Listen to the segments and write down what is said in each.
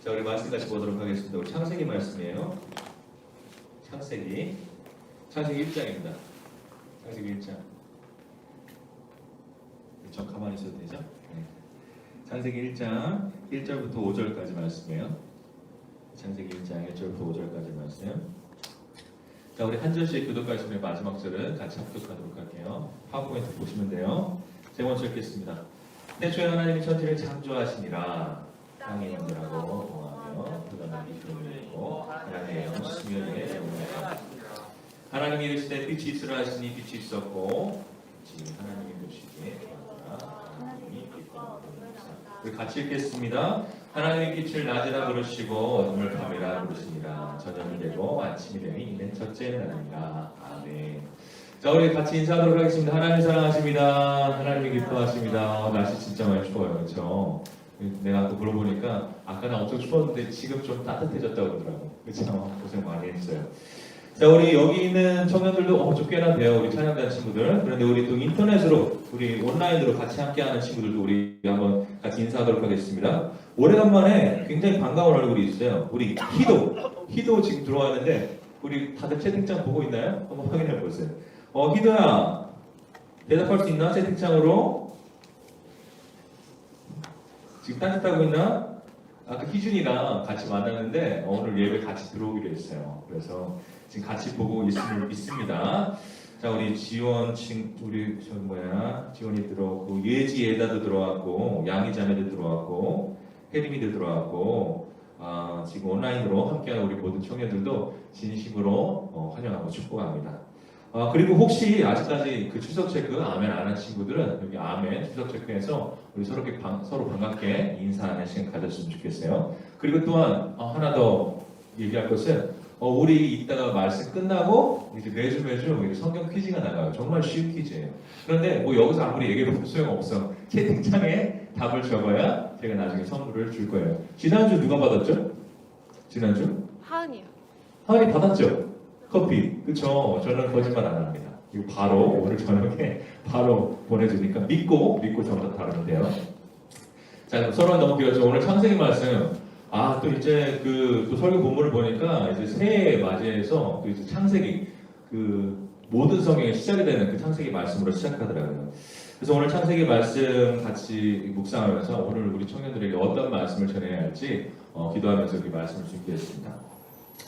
자, 우리 말씀 같이 보도록 하겠습니다. 우리 창세기 말씀이에요. 창세기 1장입니다. 창세기 1장. 저 가만히 있어도 되죠? 네. 창세기 1장 1절부터 5절까지 말씀이에요. 창세기 1장 1절부터 5절까지 말씀. 자, 우리 한 절씩 교독하시면 마지막 절은 같이 합독하도록 할게요. 파워포인트 보시면 돼요. 제가 먼저 읽겠습니다. 태초에 하나님이 천지를 창조하시니라. 땅의 영들하고 동하며 그가 나비 그물이고 하나님의 영 수면에 영원하라. 하나님이 이르시되 빛이 있으라 하시니 빛이 있었고 지금 하나님이 보시기에 하나님이 빛과 우리 같이 읽겠습니다. 하나님의 빛을 낮이라 부르시고 어둠을 밤이라 부르시니라. 저녁이 되고 아침이 되니 이는 첫째 날이라. 아멘. 자, 우리 같이 인사하도록 하겠습니다. 하나님 사랑하십니다. 하나님이 기뻐하십니다. 날씨 진짜 많이 추워요, 그렇죠? 내가 또 물어보니까 아까는 엄청 추웠는데 지금 좀 따뜻해졌다고 그러더라고. 그렇죠? 고생 많이 했어요. 자, 우리 여기 있는 청년들도 좀 꽤나 돼요. 우리 찬양단 친구들. 그런데 우리 또 인터넷으로, 우리 온라인으로 같이 함께하는 친구들도 우리 한번 같이 인사하도록 하겠습니다. 오래간만에 굉장히 반가운 얼굴이 있어요. 우리 희도 지금 들어왔는데 우리 다들 채팅창 보고 있나요? 한번 확인해 보세요. 희도야, 대답할 수 있나? 채팅창으로? 지금 딴짓하고 있나? 아까 희준이랑 같이 만났는데 오늘 예배 같이 들어오기로 했어요. 그래서 지금 같이 보고 있습니다. 자, 우리 지원이 들어왔고, 예지 예다도 들어왔고, 양이 자매도 들어왔고, 혜림이도 들어왔고, 지금 온라인으로 함께하는 우리 모든 청년들도 진심으로 환영하고 축복합니다. 그리고 혹시 아직까지 그 추석 체크 아멘 안 한 친구들은 여기 아멘 추석 체크해서 우리 서로 반갑게 인사하는 시간 가졌으면 좋겠어요. 그리고 또한 하나 더 얘기할 것은 우리 이따가 말씀 끝나고 이제 매주 성경 퀴즈가 나가요. 정말 쉬운 퀴즈예요. 그런데 뭐 여기서 아무리 얘기해도 소용없어. 채팅창에 답을 적어야 제가 나중에 선물을 줄 거예요. 지난주 누가 받았죠? 지난주? 하은이요. 하은이 받았죠? 커피. 그쵸? 저는 거짓말 안 합니다. 이거 바로 오늘 저녁에 바로 보내주니까 믿고 정답 다루면 돼요. 자, 서로 너무 길었죠. 오늘 창세기 말씀. 또 이제 또 설교 본문을 보니까 이제 새해 맞이해서 또 이제 창세기 모든 성경의 시작이 되는 그 창세기 말씀으로 시작하더라고요. 그래서 오늘 창세기 말씀 같이 묵상하면서 오늘 우리 청년들에게 어떤 말씀을 전해야 할지 기도하면서 이 말씀을 준비했습니다.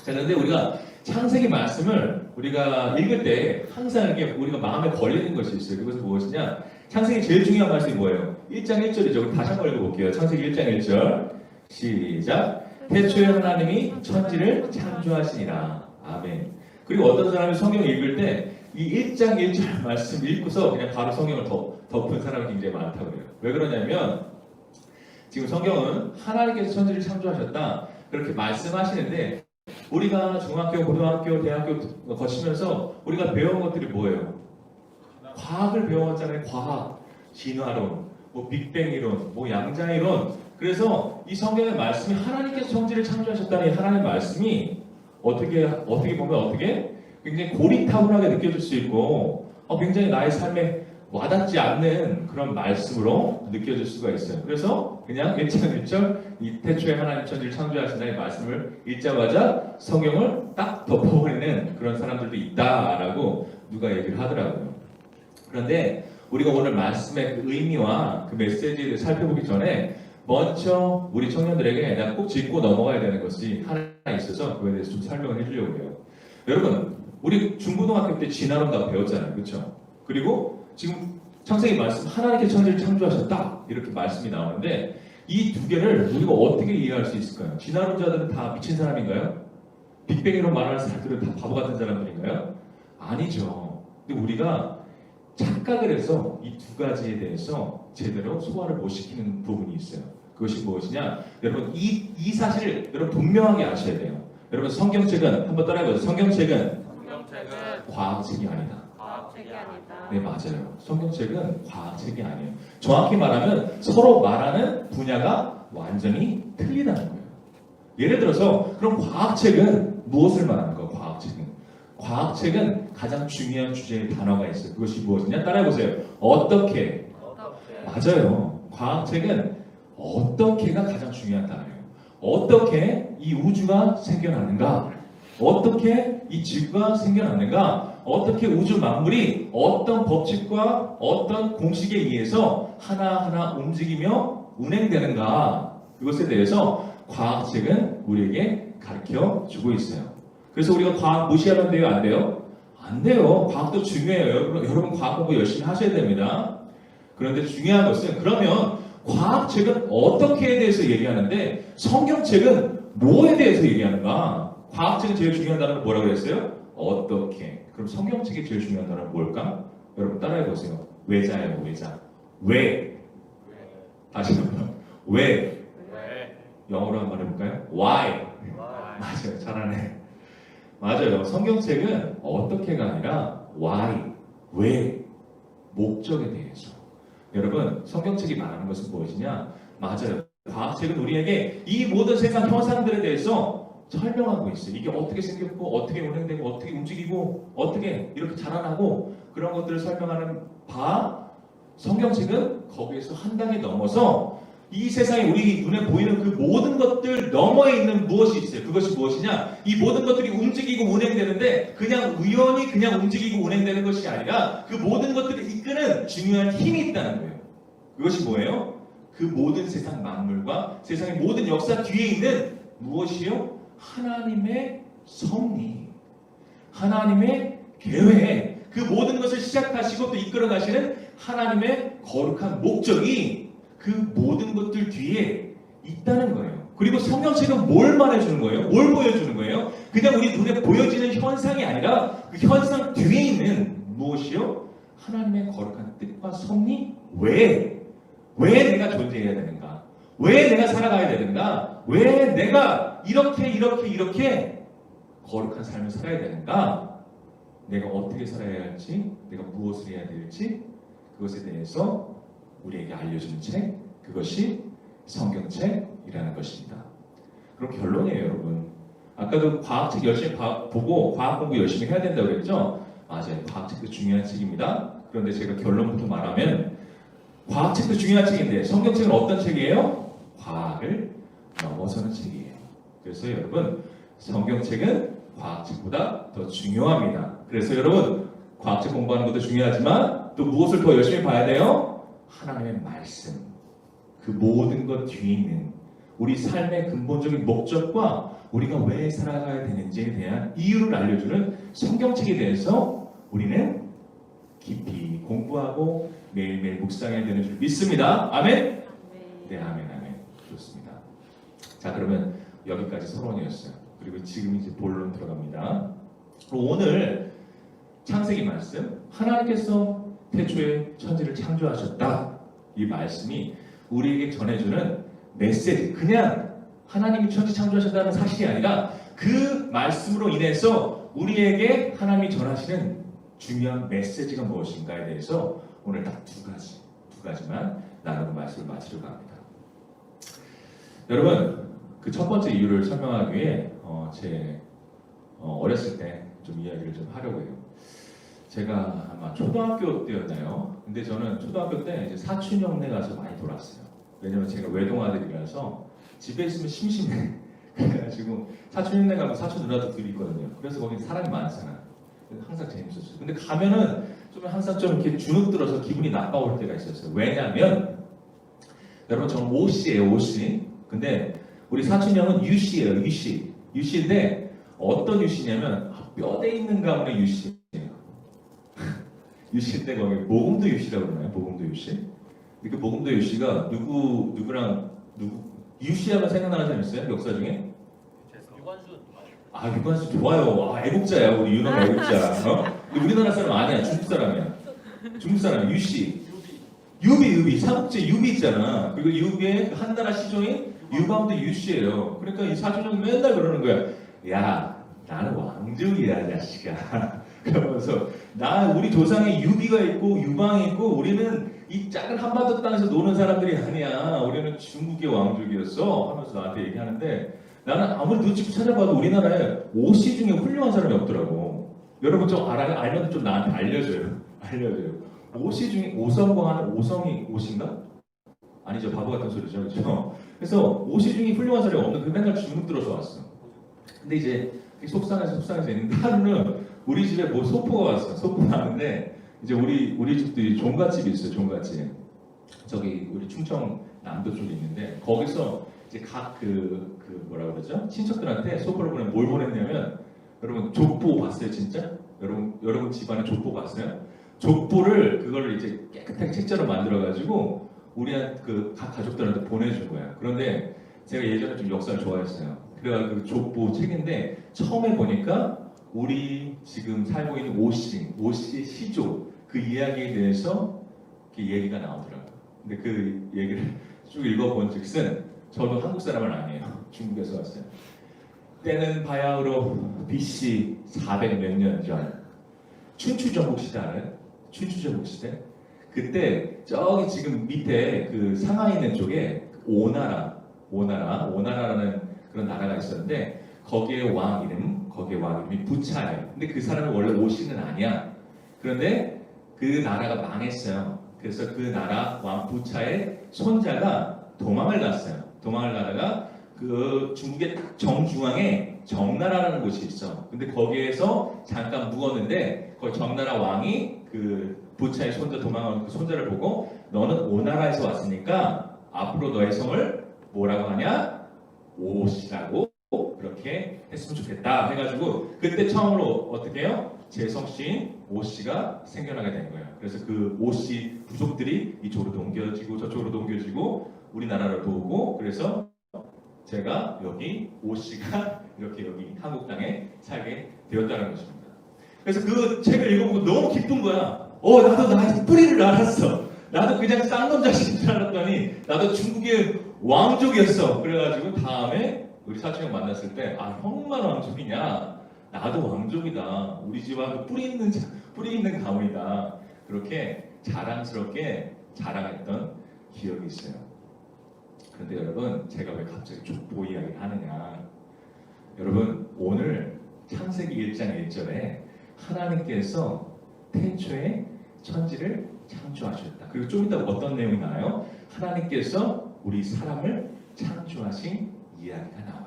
자, 그런데 우리가 창세기 말씀을 우리가 읽을 때 항상 이게 우리가 마음에 걸리는 것이 있어요. 그것은 무엇이냐? 창세기 제일 중요한 말씀이 뭐예요? 1장 1절이죠. 우리 다시 한번 읽어볼게요. 창세기 1장 1절 시작. 태초에 하나님이 천지를 창조하시니라. 아멘. 그리고 어떤 사람이 성경을 읽을 때 이 1장 1절 말씀 읽고서 그냥 바로 성경을 덮은 사람이 굉장히 많다고 해요. 왜 그러냐면 지금 성경은 하나님께서 천지를 창조하셨다 그렇게 말씀하시는데 우리가 중학교, 고등학교, 대학교 거치면서 우리가 배운 것들이 뭐예요? 과학을 배웠잖아요. 과학, 진화론, 빅뱅 이론, 양자 이론. 그래서 이 성경의 말씀이 하나님께서 천지를 창조하셨다는 하나님의 말씀이 어떻게 보면 굉장히 고리타분하게 느껴질 수 있고 굉장히 나의 삶에 와닿지 않는 그런 말씀으로 느껴질 수가 있어요. 그래서 그냥 1장 1절 이 태초에 하나님 천지를 창조하신다는 말씀을 읽자마자 성경을 딱 덮어버리는 그런 사람들도 있다라고 누가 얘기를 하더라고요. 그런데 우리가 오늘 말씀의 그 의미와 그 메시지를 살펴보기 전에 먼저 우리 청년들에게 내가 꼭 짚고 넘어가야 되는 것이 하나 있어서 그거에 대해서 좀 설명을 해주려고 해요. 여러분, 우리 중고등학교 때 진화론 다 배웠잖아요. 그렇죠? 그리고 지금 창세기 말씀 하나님께 천지를 창조하셨다 이렇게 말씀이 나오는데 이 두 개를 우리가 어떻게 이해할 수 있을까요? 진화론자들은 다 미친 사람인가요? 빅뱅이로 말하는 사람들은 다 바보 같은 사람들인가요? 아니죠. 근데 우리가 착각을 해서 이 두 가지에 대해서 제대로 소화를 못 시키는 부분이 있어요. 그것이 무엇이냐? 여러분 이 사실을 여러분 분명하게 아셔야 돼요. 여러분 성경책은 한번 따라해보세요. 성경책은 과학책이 아니다. 과학책이 아니다. 네, 맞아요. 성경책은 과학책이 아니에요. 정확히 말하면 서로 말하는 분야가 완전히 틀리다는 거예요. 예를 들어서 그럼 과학책은 무엇을 말하는 거예요? 과학책은 가장 중요한 주제의 단어가 있어요. 그것이 무엇이냐? 따라해보세요. 어떻게? 맞아요. 과학책은 어떻게가 가장 중요한 단어예요. 어떻게 이 우주가 생겨나는가? 어떻게 이 지구가 생겨나는가? 어떻게 우주 만물이 어떤 법칙과 어떤 공식에 의해서 하나하나 움직이며 운행되는가? 그것에 대해서 과학책은 우리에게 가르쳐 주고 있어요. 그래서 우리가 과학 무시하면 돼요? 안 돼요? 안 돼요. 과학도 중요해요. 여러분 과학 공부 열심히 하셔야 됩니다. 그런데 중요한 것은 그러면 과학책은 어떻게에 대해서 얘기하는데 성경책은 뭐에 대해서 얘기하는가? 과학책은 제일 중요한 단어는 뭐라고 했어요? 어떻게. 그럼 성경책이 제일 중요한 단어는 뭘까? 여러분 따라해 보세요. 왜자예요, 왜자. 왜? 다시 한번. 왜? 영어로 한번 해볼까요? Why? 맞아요. 잘하네. 맞아요. 성경책은 어떻게가 아니라 why, 왜, 목적에 대해서. 여러분, 성경책이 말하는 것은 무엇이냐? 맞아요. 과학책은 우리에게 이 모든 세상 현상들에 대해서 설명하고 있어요. 이게 어떻게 생겼고, 어떻게 운행되고, 어떻게 움직이고, 어떻게 이렇게 자라나고, 그런 것들을 설명하는 바, 성경책은 거기에서 한 단계 넘어서 이 세상에 우리 눈에 보이는 그 모든 것들 너머에 있는 무엇이 있어요. 그것이 무엇이냐? 이 모든 것들이 움직이고 운행되는데 그냥 우연히 그냥 움직이고 운행되는 것이 아니라 그 모든 것들을 이끄는 중요한 힘이 있다는 거예요. 그것이 뭐예요? 그 모든 세상 만물과 세상의 모든 역사 뒤에 있는 무엇이요? 하나님의 섭리, 하나님의 계획, 그 모든 것을 시작하시고 또 이끌어 가시는 하나님의 거룩한 목적이 그 모든 것들 뒤에 있다는 거예요. 그리고 성경책은 뭘 말해주는 거예요? 뭘 보여주는 거예요? 그냥 우리 눈에 보여지는 현상이 아니라 그 현상 뒤에 있는 무엇이요? 하나님의 거룩한 뜻과 섭리? 왜? 왜 내가 존재해야 되는가? 왜 내가 살아가야 되는가? 왜 내가 이렇게 거룩한 삶을 살아야 되는가? 내가 어떻게 살아야 할지, 내가 무엇을 해야 될지 그것에 대해서 우리에게 알려주는 책, 그것이 성경책이라는 것입니다. 그럼 결론이에요, 여러분. 아까도 과학책 열심히 보고 과학 공부 열심히 해야 된다고 그랬죠? 맞아요. 과학책도 중요한 책입니다. 그런데 제가 결론부터 말하면 과학책도 중요한 책인데 성경책은 어떤 책이에요? 과학을 넘어서는 책이에요. 그래서 여러분, 성경책은 과학책보다 더 중요합니다. 그래서 여러분, 과학책 공부하는 것도 중요하지만 또 무엇을 더 열심히 봐야 돼요? 하나님의 말씀, 그 모든 것 뒤에 있는 우리 삶의 근본적인 목적과 우리가 왜 살아가야 되는지에 대한 이유를 알려주는 성경책에 대해서 우리는 깊이 공부하고 매일매일 묵상해야 되는 줄 믿습니다. 아멘? 네, 아멘, 아멘. 좋습니다. 자, 그러면 여기까지 서론이었어요. 그리고 지금 이제 본론 들어갑니다. 오늘 창세기 말씀, 하나님께서 태초에 천지를 창조하셨다. 이 말씀이 우리에게 전해주는 메시지, 그냥 하나님이 천지 창조하셨다는 사실이 아니라 그 말씀으로 인해서 우리에게 하나님이 전하시는 중요한 메시지가 무엇인가에 대해서 오늘 딱 두 가지만 나누고 말씀을 마치려고 합니다. 여러분, 그 첫 번째 이유를 설명하기 위해 제 어렸을 때 좀 이야기를 좀 하려고 해요. 제가 아마 초등학교 때였나요? 근데 저는 초등학교 때 이제 사춘형네 가서 많이 돌았어요. 왜냐면 제가 외동아들이라서 집에 있으면 심심해. 그래가지고 사춘형네 가면 사촌 누나들이 있거든요. 그래서 거기 사람이 많잖아. 항상 재밌었어요. 근데 가면은 좀 항상 좀 이렇게 주눅 들어서 기분이 나빠올 때가 있었어요. 왜냐면 여러분 저는 오씨예요, 오씨. 근데 우리 사춘형은 유씨예요, 유씨. 유씨인데 어떤 유씨냐면 뼈대 있는 가문의 유씨. 유씨인데 거기 모금도 유씨라고 그러나요? 모금도 유씨. 그 모금도 유씨가 누구 유씨하면 생각나는 사람 있어요? 역사 중에? 유관순. 아, 유관순 좋아요. 아, 애국자야. 우리 유나가 애국자. 근데 우리나라 사람 아니야. 중국 사람이야. 중국 사람 유씨. 유비. 삼국지 유비 있잖아. 그리고 유비의 한나라 시조인 유방도 유씨예요. 그러니까 이 사촌형 맨날 그러는 거야. 야, 나는 왕족이야, 이 자식아. 그러면서 우리 조상에 유비가 있고 유방이 있고 우리는 이 작은 한반도 땅에서 노는 사람들이 아니야. 우리는 중국의 왕족이었어. 하면서 나한테 얘기하는데 나는 아무리 눈치 찾아봐도 우리나라에 오씨 중에 훌륭한 사람이 없더라고. 여러분 좀 알면 좀 나한테 알려줘요. 오씨 중에 오성광 하는 오성이 오씨인가? 아니죠. 바보 같은 소리죠. 그렇죠? 그래서 옷이 중에 훌륭한 사람이 없는 그 맨날 주눅 들어서 왔어. 근데 이제 속상해서 있는데 하루는 우리 집에 뭐 소포가 왔어. 소포가 왔는데 이제 우리 집도 종갓집이 있어요. 종갓집. 저기 우리 충청 남도 쪽에 있는데 거기서 이제 각 뭐라 그러죠? 친척들한테 소포를 보내면 뭘 보냈냐면 여러분 족보 봤어요 진짜? 여러분 집안에 족보 봤어요? 족보를 그거를 이제 깨끗하게 책자로 만들어가지고 우리한 각 가족들한테 보내준 거예요. 그런데 제가 예전에 좀 역사를 좋아했어요. 그래가지고 그 족보 책인데 처음에 보니까 우리 지금 살고 있는 오씨의 시조 그 이야기에 대해서 얘기가 나오더라고요. 근데 그 얘기를 쭉 읽어본즉슨 저도 한국 사람은 아니에요. 중국에서 왔어요. 때는 바야흐로 BC 400 몇 년 전 춘추전국 시대 알아요? 춘추전국 시대? 그때 저기 지금 밑에 그 상하이 있는 쪽에 오나라라는 그런 나라가 있었는데 거기에 왕 이름이 부차예요. 근데 그 사람은 원래 오씨는 아니야. 그런데 그 나라가 망했어요. 그래서 그 나라 왕 부차의 손자가 도망을 갔어요. 도망을 가다가 그 중국의 딱 정중앙에 정나라라는 곳이 있어. 근데 거기에서 잠깐 묵었는데 거기 정나라 왕이 그 부차의 손자 도망한 그 손자를 보고 너는 오나라에서 왔으니까 앞으로 너의 성을 뭐라고 하냐? 오씨라고 그렇게 했으면 좋겠다 해가지고 그때 처음으로 어떻게 해요? 제성씨인 오씨가 생겨나게 된 거예요. 그래서 그 오씨 부족들이 이쪽으로 옮겨지고 저쪽으로 옮겨지고 우리나라로 오고 그래서 제가 여기 오씨가 이렇게 여기 한국 땅에 살게 되었다는 것입니다. 그래서 그 책을 읽어보고 너무 기쁜 거야. 나도 나의 뿌리를 알았어. 나도 그냥 쌍놈 자식인 줄 알았더니 나도 중국의 왕족이었어. 그래가지고 다음에 우리 사촌 형 만났을 때 형만 왕족이냐? 나도 왕족이다. 우리 집안도 뿌리 있는 가문이다. 그렇게 자랑스럽게 자랑했던 기억이 있어요. 그런데 여러분 제가 왜 갑자기 족보 이야기를 하느냐? 여러분 오늘 창세기 1장 1절에 하나님께서 태초에 천지를 창조하셨다. 그리고 좀 이따 어떤 내용이 나와요? 하나님께서 우리 사람을 창조하신 이야기가 나와요.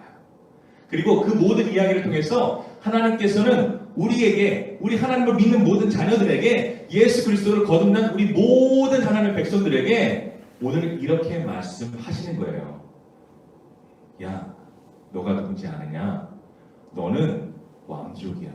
그리고 그 모든 이야기를 통해서 하나님께서는 우리 하나님을 믿는 모든 자녀들에게 예수 그리스도를 거듭난 우리 모든 하나님의 백성들에게 오늘 이렇게 말씀하시는 거예요. 야, 너가 누군지 아느냐? 너는 왕족이야.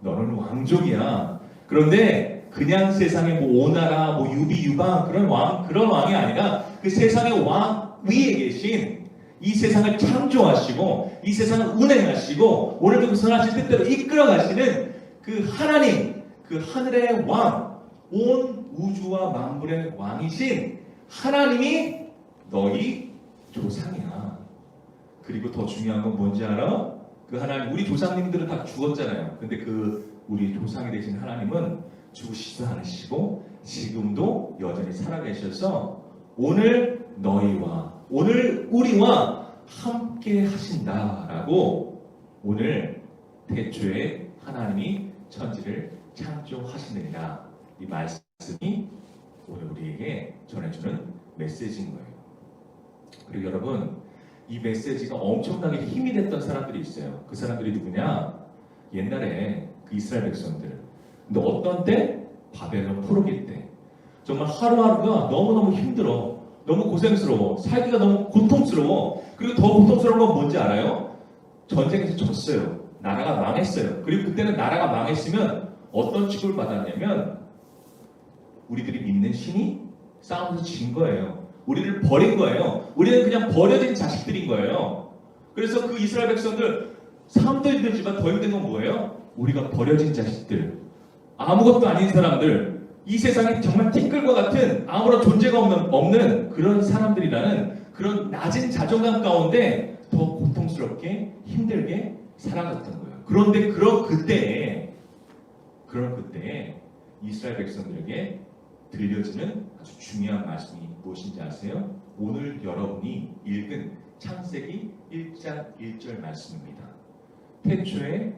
너는 왕족이야. 그런데 그냥 세상의 오나라, 유비유방 그런 왕이 아니라 그 세상의 왕 위에 계신 이 세상을 창조하시고 이 세상을 운행하시고 오늘도 그 선하신 뜻대로 이끌어가시는 그 하나님, 그 하늘의 왕, 온 우주와 만물의 왕이신 하나님이 너희 조상이야. 그리고 더 중요한 건 뭔지 알아? 그 하나님, 우리 조상님들은 다 죽었잖아요. 근데 그 우리 조상이 되신 하나님은 죽으시지도 않으시고 지금도 여전히 살아계셔서 오늘 우리와 함께 하신다라고 오늘 태초에 하나님이 천지를 창조하시느니라 이 말씀이 오늘 우리에게 전해주는 메시지인 거예요. 그리고 여러분 이 메시지가 엄청나게 힘이 됐던 사람들이 있어요. 그 사람들이 누구냐? 옛날에 그 이스라엘 백성들. 근데 어떤 때? 바벨론 포로기 때. 정말 하루하루가 너무너무 힘들어. 너무 고생스러워. 살기가 너무 고통스러워. 그리고 더 고통스러운 건 뭔지 알아요? 전쟁에서 졌어요. 나라가 망했어요. 그리고 그때는 나라가 망했으면 어떤 취급을 받았냐면 우리들이 믿는 신이 싸움에서 진 거예요. 우리를 버린 거예요. 우리는 그냥 버려진 자식들인 거예요. 그래서 그 이스라엘 백성들 삶도 힘들지만 더 힘든 건 뭐예요? 우리가 버려진 자식들, 아무것도 아닌 사람들, 이 세상에 정말 티끌과 같은 아무런 존재가 없는 그런 사람들이라는 그런 낮은 자존감 가운데 더 고통스럽게 힘들게 살아갔던 거예요. 그런데 그런 그때에 이스라엘 백성들에게 들려지는 아주 중요한 말씀이 무엇인지 아세요? 오늘 여러분이 읽은 창세기 1장 1절 말씀입니다. 태초에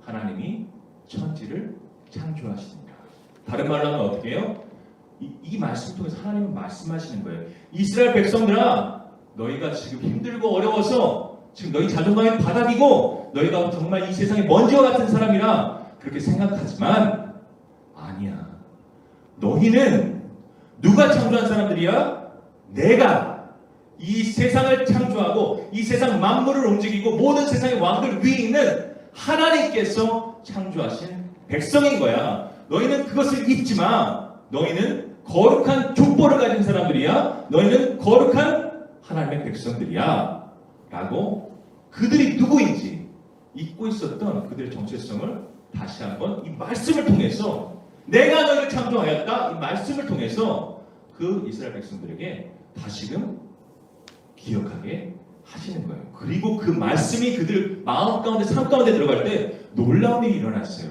하나님이 천지를 창조하시니라. 다른 말로 하면 어떻게 해요? 이 말씀 통해서 하나님은 말씀하시는 거예요. 이스라엘 백성들아, 너희가 지금 힘들고 어려워서 지금 너희 자존감이 바닥이고 너희가 정말 이 세상의 먼지와 같은 사람이라 그렇게 생각하지만 아니야. 너희는 누가 창조한 사람들이야? 내가 이 세상을 창조하고 이 세상 만물을 움직이고 모든 세상의 왕들 위에 있는 하나님께서 창조하신 백성인 거야. 너희는 그것을 잊지 마. 너희는 거룩한 족보를 가진 사람들이야. 너희는 거룩한 하나님의 백성들이야. 라고 그들이 누구인지 잊고 있었던 그들의 정체성을 다시 한번 이 말씀을 통해서 내가 너희를 창조하였다. 이 말씀을 통해서 그 이스라엘 백성들에게 다시금 기억하게 하시는 거예요. 그리고 그 말씀이 그들 마음 가운데 삶 가운데 들어갈 때 놀라운 일이 일어났어요.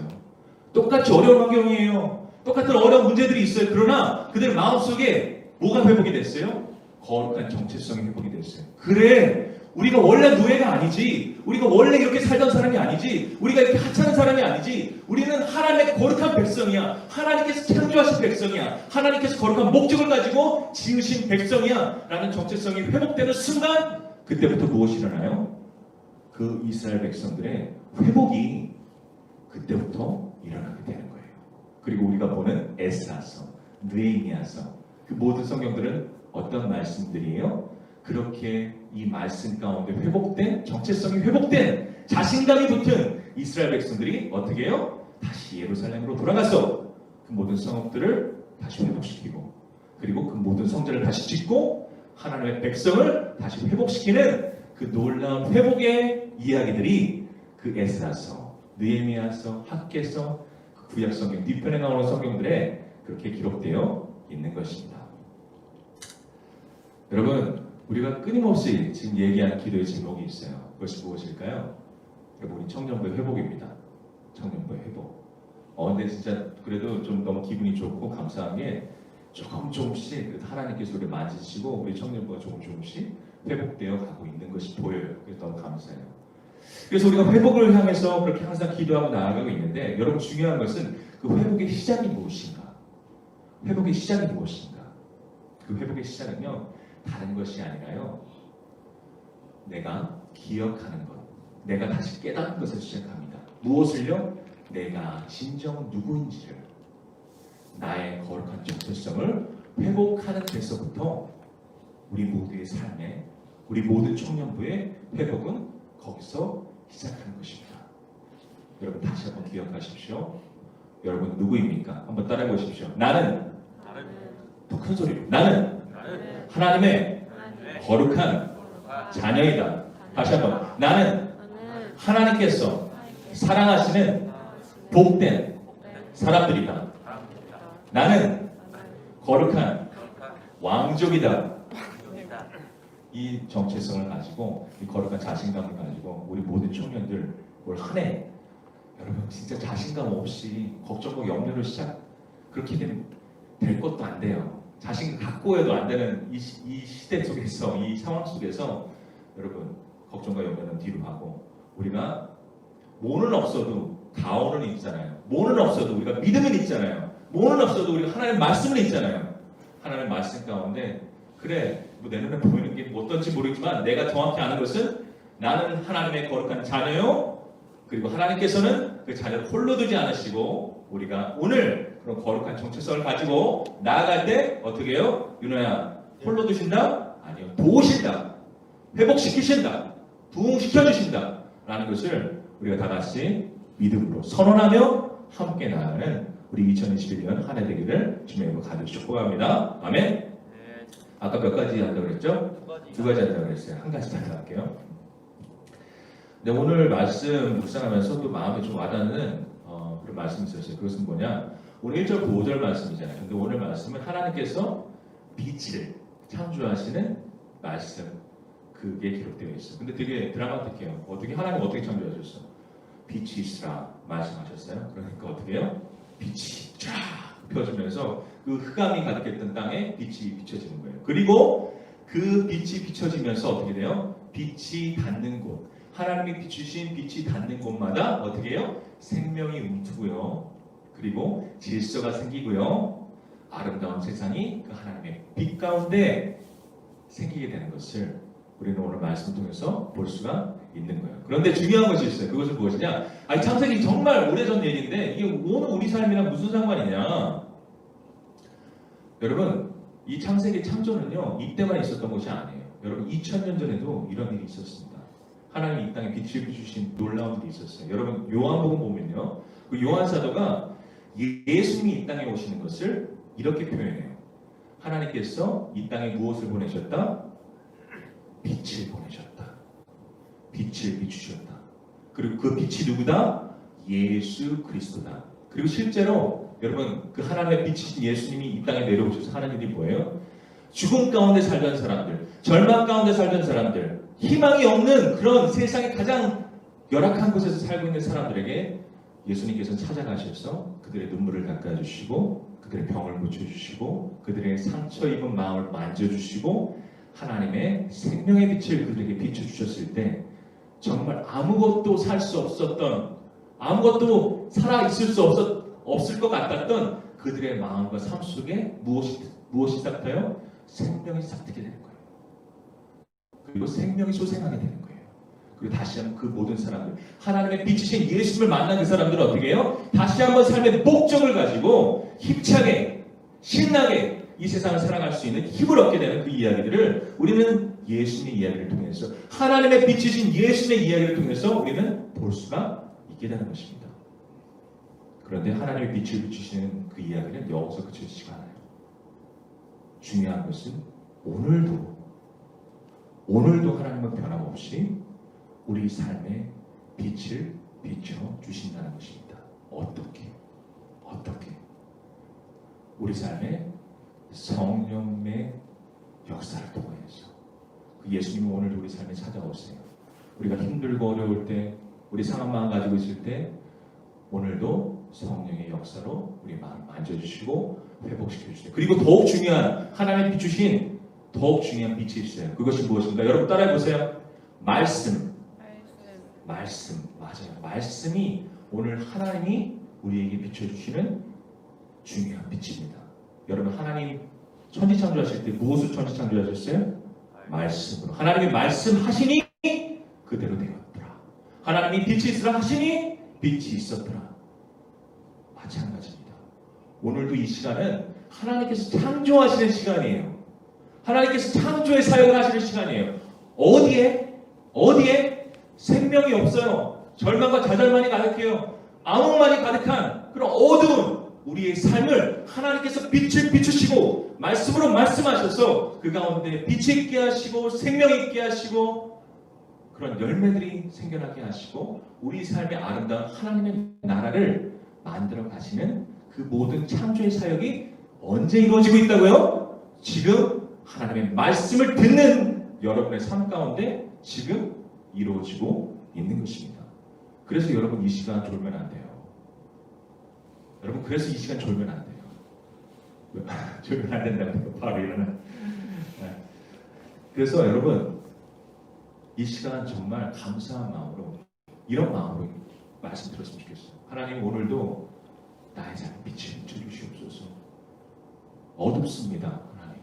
똑같이 어려운 환경이에요. 똑같은 어려운 문제들이 있어요. 그러나 그들 마음속에 뭐가 회복이 됐어요? 거룩한 정체성이 회복이 됐어요. 그래, 우리가 원래 노예가 아니지. 우리가 원래 이렇게 살던 사람이 아니지. 우리가 이렇게 하찮은 사람이 아니지. 우리는 하나님의 거룩한 백성이야. 하나님께서 창조하신 백성이야. 하나님께서 거룩한 목적을 가지고 지으신 백성이야. 라는 정체성이 회복되는 순간 그때부터 무엇이 일어나요? 그 이스라엘 백성들의 회복이 그때부터 일어나게 되는 거예요. 그리고 우리가 보는 에스라서, 느헤미야서 그 모든 성경들은 어떤 말씀들이에요? 그렇게 이 말씀 가운데 회복된, 정체성이 회복된, 자신감이 붙은 이스라엘 백성들이 어떻게 해요? 다시 예루살렘으로 돌아가서 그 모든 성읍들을 다시 회복시키고 그리고 그 모든 성전을 다시 짓고 하나님의 백성을 다시 회복시키는 그 놀라운 회복의 이야기들이 그 에스라서, 느헤미야서, 학개서, 그 구약 성경 뒤편에 나오는 성경들에 그렇게 기록되어 있는 것입니다. 여러분, 우리가 끊임없이 지금 얘기하는 기도의 제목이 있어요. 그것이 무엇일까요? 여러분, 우리 청년부의 회복입니다. 청년부의 회복. 근데 진짜 그래도 좀 너무 기분이 좋고 감사한 게 조금씩 하나님께서 우리 만지시고 우리 청년부가 조금씩 회복되어 가고 있는 것이 보여요. 그래서 너무 감사해요. 그래서 우리가 회복을 향해서 그렇게 항상 기도하고 나아가고 있는데 여러분 중요한 것은 그 회복의 시작이 무엇인가? 회복의 시작이 무엇인가? 그 회복의 시작은요 다른 것이 아니라요 내가 기억하는 것, 내가 다시 깨닫는 것을 시작합니다. 무엇을요? 내가 진정 누구인지를, 나의 거룩한 정체성을 회복하는 데서부터 우리 모두의 삶에, 우리 모든 청년부의 회복은 거기서 시작하는 것입니다. 여러분 다시 한번 기억하십시오. 여러분 누구입니까? 한번 따라해 보십시오. 나는 더 큰 소리로 나는 하나님의 거룩한 자녀이다. 다시 한번 나는 하나님께서 사랑하시는 복된 사람들이다. 나는 거룩한 왕족이다. 이 정체성을 가지고 이 거룩한 자신감을 가지고 우리 모든 청년들 올 한 해 여러분 진짜 자신감 없이 걱정과 염려로 시작 그렇게 될 것도 안 돼요. 자신 갖고 해도 안 되는 이 시대 속에서 이 상황 속에서 여러분 걱정과 염려는 뒤로 하고 우리가 뭐는 없어도 가오는 있잖아요. 뭐는 없어도 우리가 믿음은 있잖아요. 뭐는 없어도 우리가 하나님의 말씀은 있잖아요. 하나님의 말씀 가운데 그래 뭐 내 눈에 보이는 게 어떤지 모르지만 내가 정확히 아는 것은 나는 하나님의 거룩한 자녀요. 그리고 하나님께서는 그 자녀를 홀로 두지 않으시고 우리가 오늘 그런 거룩한 정체성을 가지고 나아갈 때 어떻게 해요? 윤호야 홀로 두신다? 아니요. 도우신다. 회복시키신다. 부흥시켜주신다. 라는 것을 우리가 다 같이 믿음으로 선언하며 함께 나아가는 우리 2021년 한 해 되기를 주님의 이름으로 가득 축복합니다. 아멘. 아까 몇 가지 한다고 그랬죠? 두 가지 한다고 그랬어요. 한 가지 더 할게요. 근데 오늘 말씀 묵상하면서 또 마음에 좀 와닿는 그런 말씀이 있었어요. 그것은 뭐냐? 오늘 1절 5절 말씀이잖아요. 근데 오늘 말씀은 하나님께서 빛을 창조하시는 말씀 그게 기록되어 있어요. 근데 되게 드라마틱해요. 어떻게 하나님 어떻게 창조하셨어? 빛이 있으라 말씀하셨어요. 그러니까 어떻게 해요? 빛이 쫙 펴지면서 그 흑암이 가득했던 땅에 빛이 비춰지는 거예요. 그리고 그 빛이 비춰지면서 어떻게 돼요? 빛이 닿는 곳, 하나님이 비추신 빛이 닿는 곳마다 어떻게 해요? 생명이 움트고요. 그리고 질서가 생기고요. 아름다운 세상이 그 하나님의 빛 가운데 생기게 되는 것을 우리는 오늘 말씀 통해서 볼 수가 있는 거예요. 그런데 중요한 것이 있어요. 그것은 무엇이냐? 아니, 창세기 정말 오래전 얘기인데 이게 오늘 우리 삶이랑 무슨 상관이냐? 여러분, 이 창세기 창조는요, 이때만 있었던 것이 아니에요. 여러분, 2000년 전에도 이런 일이 있었습니다. 하나님이 이 땅에 빛을 비추신 놀라운 일이 있었어요. 여러분, 요한복음 보면요, 그 요한 사도가 예수님이 이 땅에 오시는 것을 이렇게 표현해요. 하나님께서 이 땅에 무엇을 보내셨다? 빛을 보내셨다. 빛을 비추셨다. 그리고 그 빛이 누구다? 예수 그리스도다. 그리고 실제로 여러분, 그 하나님의 빛이신 예수님이 이 땅에 내려오셔서 하는 일이 뭐예요? 죽음 가운데 살던 사람들, 절망 가운데 살던 사람들, 희망이 없는 그런 세상의 가장 열악한 곳에서 살고 있는 사람들에게 예수님께서는 찾아가셔서 그들의 눈물을 닦아주시고 그들의 병을 고쳐주시고 그들의 상처 입은 마음을 만져주시고 하나님의 생명의 빛을 그들에게 비춰주셨을 때 정말 아무것도 살 수 없었던, 아무것도 살아있을 수 없을 것 같았던 그들의 마음과 삶 속에 무엇이 싹트요? 생명이 싹트게 되는 거예요. 그리고 생명이 솟아나게 되는 거예요. 그리고 다시 한번 그 모든 사람들, 하나님의 빛이신 예수님을 만난 그 사람들은 어떻게 해요? 다시 한번 삶의 목적을 가지고 힘차게, 신나게 이 세상을 살아갈 수 있는 힘을 얻게 되는 그 이야기들을 우리는 예수님의 이야기를 통해서, 하나님의 빛이신 예수님의 이야기를 통해서 우리는 볼 수가 있게 되는 것입니다. 그런데 하나님의 빛을 비추시는 그 이야기는 여기서 그치지가 않아요. 중요한 것은 오늘도 하나님은 변함없이 우리 삶에 빛을 비춰주신다는 것입니다. 어떻게? 우리 삶에 성령의 역사를 통해서 그 예수님은 오늘도 우리 삶에 찾아오세요. 우리가 힘들고 어려울 때, 우리 상한 마음 가지고 있을 때 오늘도 성령의 역사로 우리 마음 만져주시고 회복시켜주세요. 그리고 더욱 중요한, 하나님의 비추신 더욱 중요한 빛이 있어요. 그것이 무엇인가? 여러분 따라해보세요. 말씀. 맞아요. 말씀이 오늘 하나님이 우리에게 비춰주시는 중요한 빛입니다. 여러분, 하나님 천지창조하실 때 무엇을 천지창조하셨어요? 말씀으로. 하나님이 말씀하시니 그대로 되었더라. 하나님이 빛이 있으라 하시니 빛이 있었더라. 마찬가지입니다. 오늘도 이 시간은 하나님께서 창조하시는 시간이에요. 하나님께서 창조의 사역을 하시는 시간이에요. 어디에 생명이 없어요. 절망과 좌절만이 가득해요. 암흑만이 가득한 그런 어두운 우리의 삶을 하나님께서 빛을 비추시고 말씀으로 말씀하셔서 그 가운데 빛이 있게 하시고 생명이 있게 하시고 그런 열매들이 생겨나게 하시고 우리 삶의 아름다운 하나님의 나라를 만들어 가시는 그 모든 창조의 사역이 언제 이루어지고 있다고요? 지금 하나님의 말씀을 듣는 여러분의 삶 가운데 지금 이루어지고 있는 것입니다. 그래서 여러분 이 시간 졸면 안 돼요. 여러분 그래서 이 시간 졸면 안 돼요. 졸면 안 된다고 바로 일어나. 그래서 여러분 이 시간 정말 감사한 마음으로 이런 마음으로 말씀 들었으면 좋겠어요. 하나님 오늘도 나의 삶에 빛을 비춰주시옵소서. 어둡습니다. 하나님.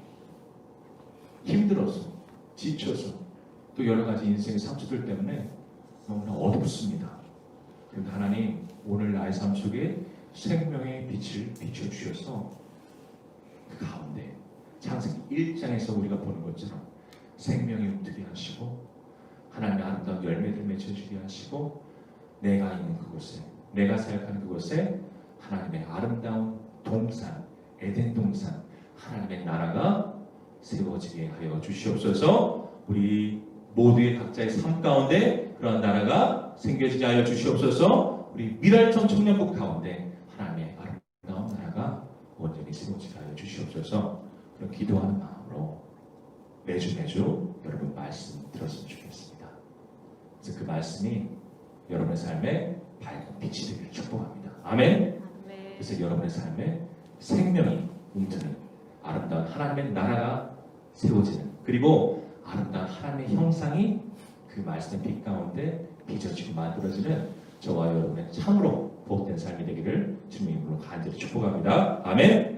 힘들어서 지쳐서 또 여러 가지 인생의 상처들 때문에 너무나 어둡습니다. 그런데 하나님 오늘 나의 삶 속에 생명의 빛을 비춰주셔서 그 가운데 창세기 1장에서 우리가 보는 것처럼 생명이 움트게 하시고 하나님의 아름다운 열매를 맺혀주게 하시고 내가 있는 그곳에, 내가 사역하는 그곳에 하나님의 아름다운 동산, 에덴 동산, 하나님의 나라가 세워지게 하여 주시옵소서. 우리 모두의 각자의 삶 가운데 그런 나라가 생겨지게 하여 주시옵소서. 우리 미랄청 청년국 가운데 하나님의 아름다운 나라가 온전히 세워지게 하여 주시옵소서. 그런 기도하는 마음으로 매주 여러분 말씀 들었으면 좋겠습니다. 그래서 그 말씀이 여러분의 삶에 밝은 빛이 되기를 축복합니다. 아멘. 그래서 여러분의 삶에 생명이 움트는 아름다운 하나님의 나라가 세워지는, 그리고 아름다운 하나님의 형상이 그 말씀의 빛 가운데 빚어지고 만들어지는 저와 여러분의 참으로 복된 삶이 되기를 주님의 이름으로 간절히 축복합니다. 아멘.